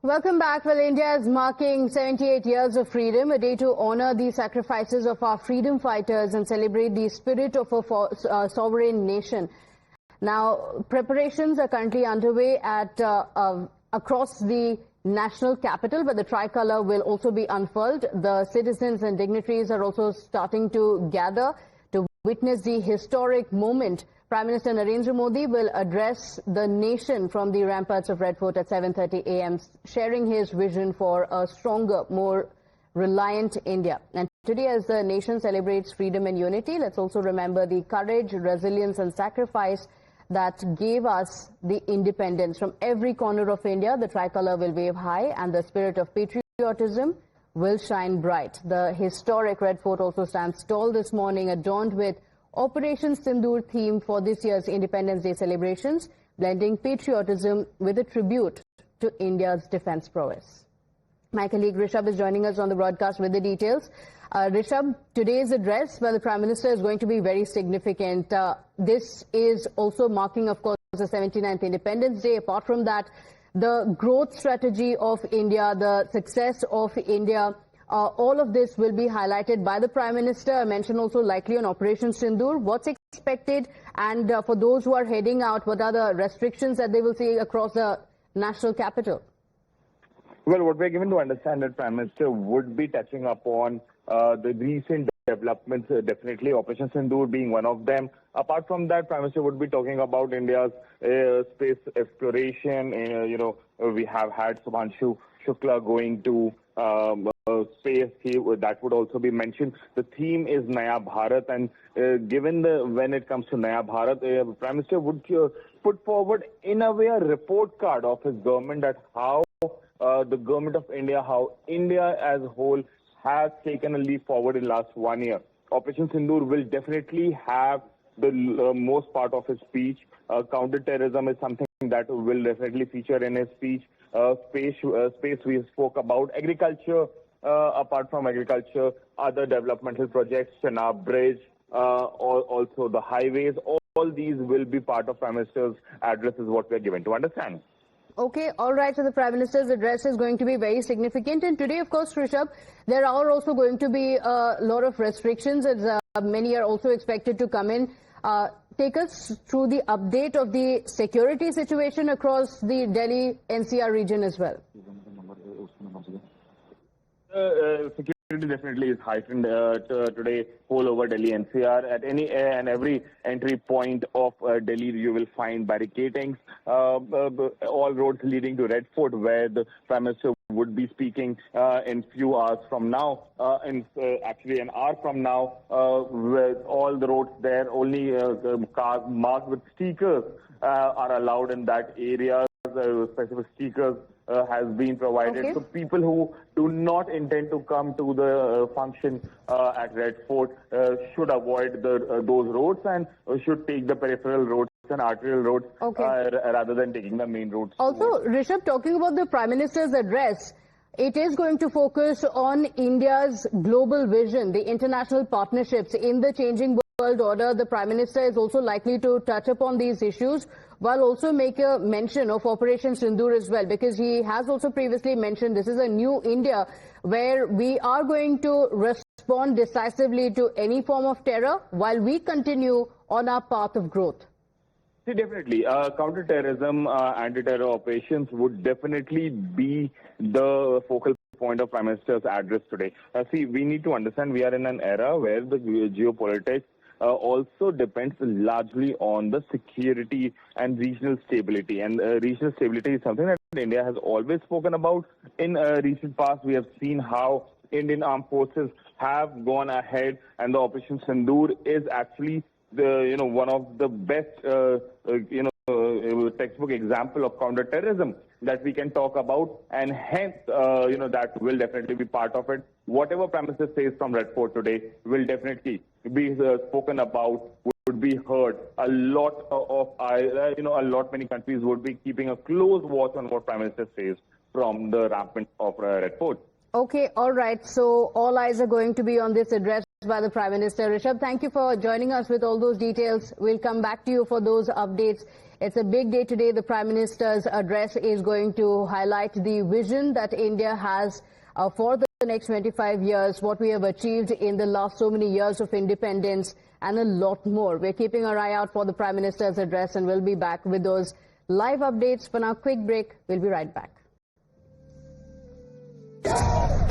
Welcome back. Well, India is marking 78 years of freedom, a day to honor the sacrifices of our freedom fighters and celebrate the spirit of a sovereign nation. Now, preparations are currently underway across the national capital, where the tricolour will also be unfurled. The citizens and dignitaries are also starting to gather to witness the historic moment. Prime Minister Narendra Modi will address the nation from the ramparts of Red Fort at 7:30 a.m., sharing his vision for a stronger, more reliant India. And today, as the nation celebrates freedom and unity, let's also remember the courage, resilience and sacrifice that gave us the independence. From every corner of India, the tricolour will wave high and the spirit of patriotism will shine bright. The historic Red Fort also stands tall this morning, adorned with Operation Sindoor theme for this year's Independence Day celebrations, blending patriotism with a tribute to India's defence prowess. My colleague Rishabh is joining us on the broadcast with the details. Rishabh, today's address by the Prime Minister is going to be very significant. This is also marking, of course, the 79th Independence Day. Apart from that, the growth strategy of India, the success of India, all of this will be highlighted by the Prime Minister. I mentioned also likely on Operation Sindoor. What's expected? And for those who are heading out, what are the restrictions that they will see across the national capital? Well, what we're given to understand that Prime Minister would be touching upon the recent developments, definitely Operation Sindoor being one of them. Apart from that, Prime Minister would be talking about India's space exploration. We have had Subhanshu Shukla going to space. That would also be mentioned. The theme is Naya Bharat, and when it comes to Naya Bharat, Prime Minister would put forward in a way a report card of his government, that how the government of India, how India as a whole has taken a leap forward in the last 1 year. Operation Sindoor will definitely have the most part of his speech. Counter-terrorism is something that will definitely feature in his speech. Space we spoke about. Agriculture, apart from agriculture, other developmental projects, Chenab Bridge, also the highways, all these will be part of Prime Minister's address, is what we are given to understand. Okay, all right. So the Prime Minister's address is going to be very significant. And today, of course, Rishabh, there are also going to be a lot of restrictions, as many are also expected to come in. Take us through the update of the security situation across the Delhi NCR region as well. Security definitely is heightened today all over Delhi NCR. At any and every entry point of Delhi, you will find barricadings. All roads leading to Red Fort, where the Prime Minister would be speaking in few hours from now. Actually an hour from now, with all the roads there, only cars marked with stickers are allowed in that area. Specific stickers has been provided. Okay. So people who do not intend to come to the function at Red Fort should avoid those roads and should take the peripheral roads and arterial roads, rather than taking the main roads. Also, Rishabh, talking about the Prime Minister's address, it is going to focus on India's global vision, the international partnerships in the changing world order. The Prime Minister is also likely to touch upon these issues, while also make a mention of Operation Sindoor as well, because he has also previously mentioned this is a new India where we are going to respond decisively to any form of terror while we continue on our path of growth. See, definitely, counter-terrorism, anti-terror operations would definitely be the focal point of Prime Minister's address today. See, we need to understand we are in an era where the geopolitics also depends largely on the security and regional stability. And regional stability is something that India has always spoken about. In recent past, we have seen how Indian armed forces have gone ahead, and the Operation Sindoor is actually one of the best textbook example of counter-terrorism that we can talk about, and hence that will definitely be part of it. Whatever Prime Minister says from Red Fort today will definitely be spoken about, would be heard. A lot many countries would be keeping a close watch on what Prime Minister says from the rampart of Red Fort. Okay, all right. So all eyes are going to be on this address by the Prime Minister. Rishabh, thank you for joining us with all those details. We'll come back to you for those updates It's a big day today. The Prime Minister's address is going to highlight the vision that India has for the next 25 years, what we have achieved in the last so many years of independence, and a lot more. We're keeping our eye out for the Prime Minister's address, and we'll be back with those live updates. For now, quick break. We'll be right back.